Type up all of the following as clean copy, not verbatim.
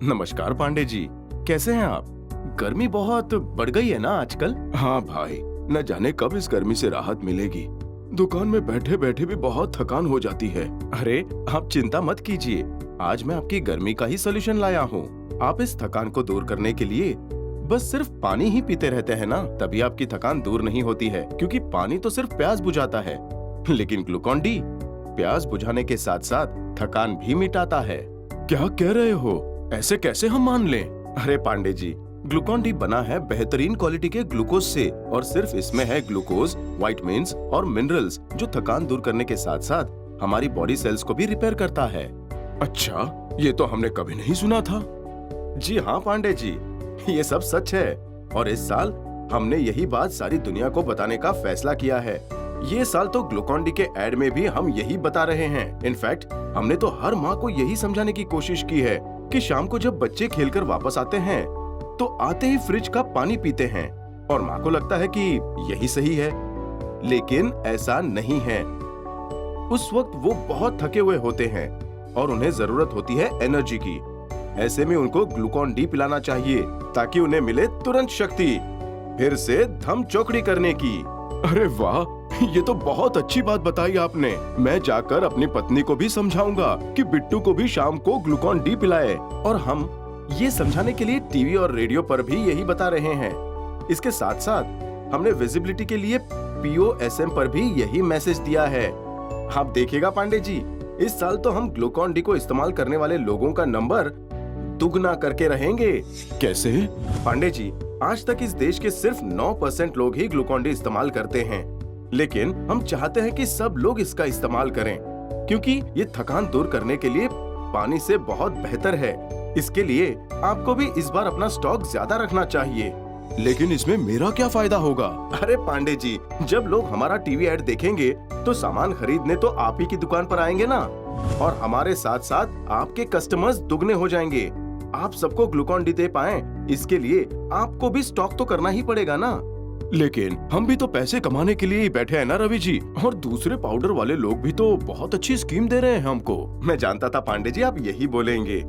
नमस्कार पांडे जी, कैसे हैं आप? गर्मी बहुत बढ़ गई है ना आजकल। हाँ भाई, न जाने कब इस गर्मी से राहत मिलेगी। दुकान में बैठे बैठे भी बहुत थकान हो जाती है। अरे आप चिंता मत कीजिए, आज मैं आपकी गर्मी का ही सोल्यूशन लाया हूँ। आप इस थकान को दूर करने के लिए बस सिर्फ पानी ही पीते रहते हैं ना, तभी आपकी थकान दूर नहीं होती है, क्योंकि पानी तो सिर्फ प्यास बुझाता है, लेकिन ग्लूकॉन डी प्यास बुझाने के साथ साथ थकान भी मिटाता है। क्या कह रहे हो? ऐसे कैसे हम मान लें? अरे पांडे जी, ग्लूकॉन डी बना है बेहतरीन क्वालिटी के ग्लूकोज से, और सिर्फ इसमें है ग्लूकोज, विटामिन्स और मिनरल्स जो थकान दूर करने के साथ साथ हमारी बॉडी सेल्स को भी रिपेयर करता है। अच्छा, ये तो हमने कभी नहीं सुना था। जी हाँ पांडे जी, ये सब सच है, और इस साल हमने यही बात सारी दुनिया को बताने का फैसला किया है। ये साल तो ग्लूकॉन डी के एड में भी हम यही बता रहे हैं। इनफैक्ट हमने तो हर माँ को यही समझाने की कोशिश की है कि शाम को जब बच्चे खेलकर वापस आते हैं तो आते ही फ्रिज का पानी पीते हैं, और माँ को लगता है कि यही सही है, लेकिन ऐसा नहीं है। उस वक्त वो बहुत थके हुए होते हैं और उन्हें जरूरत होती है एनर्जी की। ऐसे में उनको ग्लूकॉन डी पिलाना चाहिए ताकि उन्हें मिले तुरंत शक्ति फिर से धम चौकड़ी करने की। अरे वाह, ये तो बहुत अच्छी बात बताई आपने। मैं जाकर अपनी पत्नी को भी समझाऊंगा कि बिट्टू को भी शाम को ग्लूकॉन डी पिलाए। और हम ये समझाने के लिए टीवी और रेडियो पर भी यही बता रहे हैं। इसके साथ साथ हमने विजिबिलिटी के लिए POSM पर भी यही मैसेज दिया है। आप देखिएगा पांडे जी, इस साल तो हम ग्लूकॉन डी को इस्तेमाल करने वाले लोगों का नंबर दुगना करके रहेंगे। कैसे? पांडे जी, आज तक इस देश के सिर्फ 9% लोग ही ग्लूकॉन डी इस्तेमाल करते हैं, लेकिन हम चाहते हैं कि सब लोग इसका इस्तेमाल करें, क्योंकि ये थकान दूर करने के लिए पानी से बहुत बेहतर है। इसके लिए आपको भी इस बार अपना स्टॉक ज्यादा रखना चाहिए। लेकिन इसमें मेरा क्या फायदा होगा? अरे पांडे जी, जब लोग हमारा टीवी ऐड देखेंगे तो सामान खरीदने तो आप ही की दुकान पर आएंगे ना, और हमारे साथ साथ आपके कस्टमर्स दुगने हो जाएंगे। आप सबको ग्लूकॉन डी दे पाएं, इसके लिए आपको भी स्टॉक तो करना ही पड़ेगा ना। लेकिन हम भी तो पैसे कमाने के लिए ही बैठे हैं ना रवि जी, और दूसरे पाउडर वाले लोग भी तो बहुत अच्छी स्कीम दे रहे हैं हमको। मैं जानता था पांडे जी आप यही बोलेंगे।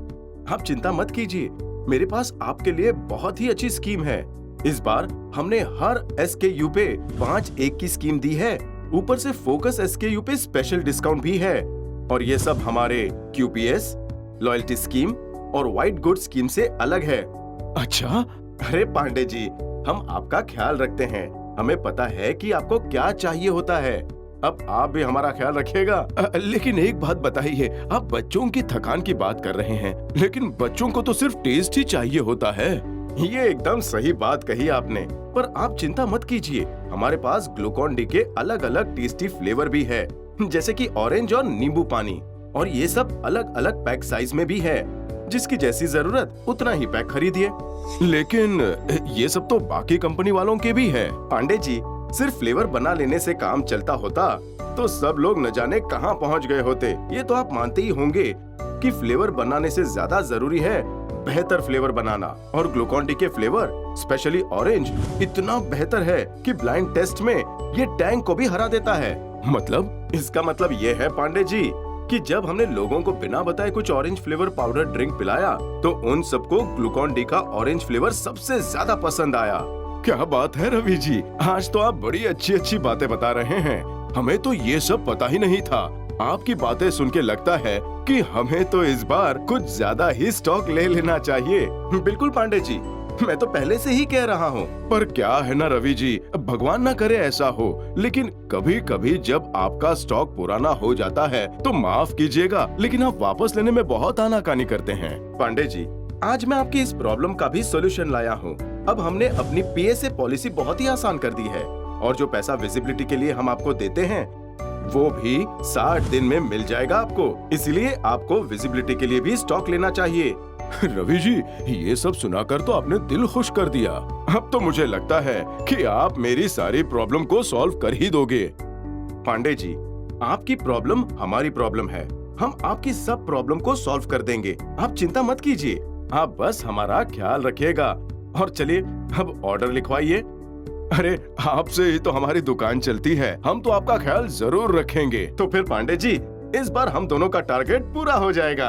आप चिंता मत कीजिए, मेरे पास आपके लिए बहुत ही अच्छी स्कीम है। इस बार हमने हर SKU पे 5 की स्कीम दी है। ऊपर से फोकस SKU पे स्पेशल डिस्काउंट भी है, और ये सब हमारे QPS, लॉयल्टी स्कीम और व्हाइट गुड स्कीम से अलग है। अच्छा? अरे पांडे जी, हम आपका ख्याल रखते हैं, हमें पता है कि आपको क्या चाहिए होता है। अब आप भी हमारा ख्याल रखिएगा। लेकिन एक बात बताइए, आप बच्चों की थकान की बात कर रहे हैं, लेकिन बच्चों को तो सिर्फ टेस्ट ही चाहिए होता है। ये एकदम सही बात कही आपने, पर आप चिंता मत कीजिए, हमारे पास ग्लूकॉन डी के अलग अलग टेस्टी फ्लेवर भी है, जैसे कि ऑरेंज और नींबू पानी, और ये सब अलग अलग पैक साइज में भी है। जिसकी जैसी जरूरत उतना ही पैक खरीदिए। लेकिन ये सब तो बाकी कंपनी वालों के भी है। पांडे जी, सिर्फ फ्लेवर बना लेने से काम चलता होता तो सब लोग न जाने कहां पहुंच गए होते। ये तो आप मानते ही होंगे कि फ्लेवर बनाने से ज्यादा जरूरी है बेहतर फ्लेवर बनाना, और ग्लूकॉन डी के फ्लेवर स्पेशली ऑरेंज इतना बेहतर है कि ब्लाइंड टेस्ट में ये टैंक को भी हरा देता है। मतलब? इसका मतलब ये है पांडे जी कि जब हमने लोगों को बिना बताए कुछ ऑरेंज फ्लेवर पाउडर ड्रिंक पिलाया तो उन सबको ग्लूकॉन डी का ऑरेंज फ्लेवर सबसे ज्यादा पसंद आया। क्या बात है रवि जी, आज तो आप बड़ी अच्छी अच्छी बातें बता रहे हैं। हमें तो ये सब पता ही नहीं था। आपकी बातें सुन के लगता है कि हमें तो इस बार कुछ ज्यादा ही स्टॉक ले लेना चाहिए। बिल्कुल पांडे जी, मैं तो पहले से ही कह रहा हूँ। पर क्या है ना रवि जी, भगवान ना करे ऐसा हो, लेकिन कभी कभी जब आपका स्टॉक पुराना हो जाता है तो माफ कीजिएगा, लेकिन आप वापस लेने में बहुत आनाकानी करते हैं। पांडे जी, आज मैं आपकी इस प्रॉब्लम का भी सोल्यूशन लाया हूँ। अब हमने अपनी PSA पॉलिसी बहुत ही आसान कर दी है, और जो पैसा विजिबिलिटी के लिए हम आपको देते हैं वो भी 60 दिन में मिल जाएगा आपको। इसलिए आपको विजिबिलिटी के लिए भी स्टॉक लेना चाहिए। रवि जी, ये सब सुनाकर तो आपने दिल खुश कर दिया। अब तो मुझे लगता है कि आप मेरी सारी प्रॉब्लम को सॉल्व कर ही दोगे। पांडे जी, आपकी प्रॉब्लम हमारी प्रॉब्लम है, हम आपकी सब प्रॉब्लम को सॉल्व कर देंगे। आप चिंता मत कीजिए, आप बस हमारा ख्याल रखिएगा। और चलिए अब ऑर्डर लिखवाइए। अरे आपसे ही तो हमारी दुकान चलती है, हम तो आपका ख्याल जरूर रखेंगे। तो फिर पांडे जी, इस बार हम दोनों का टारगेट पूरा हो जाएगा।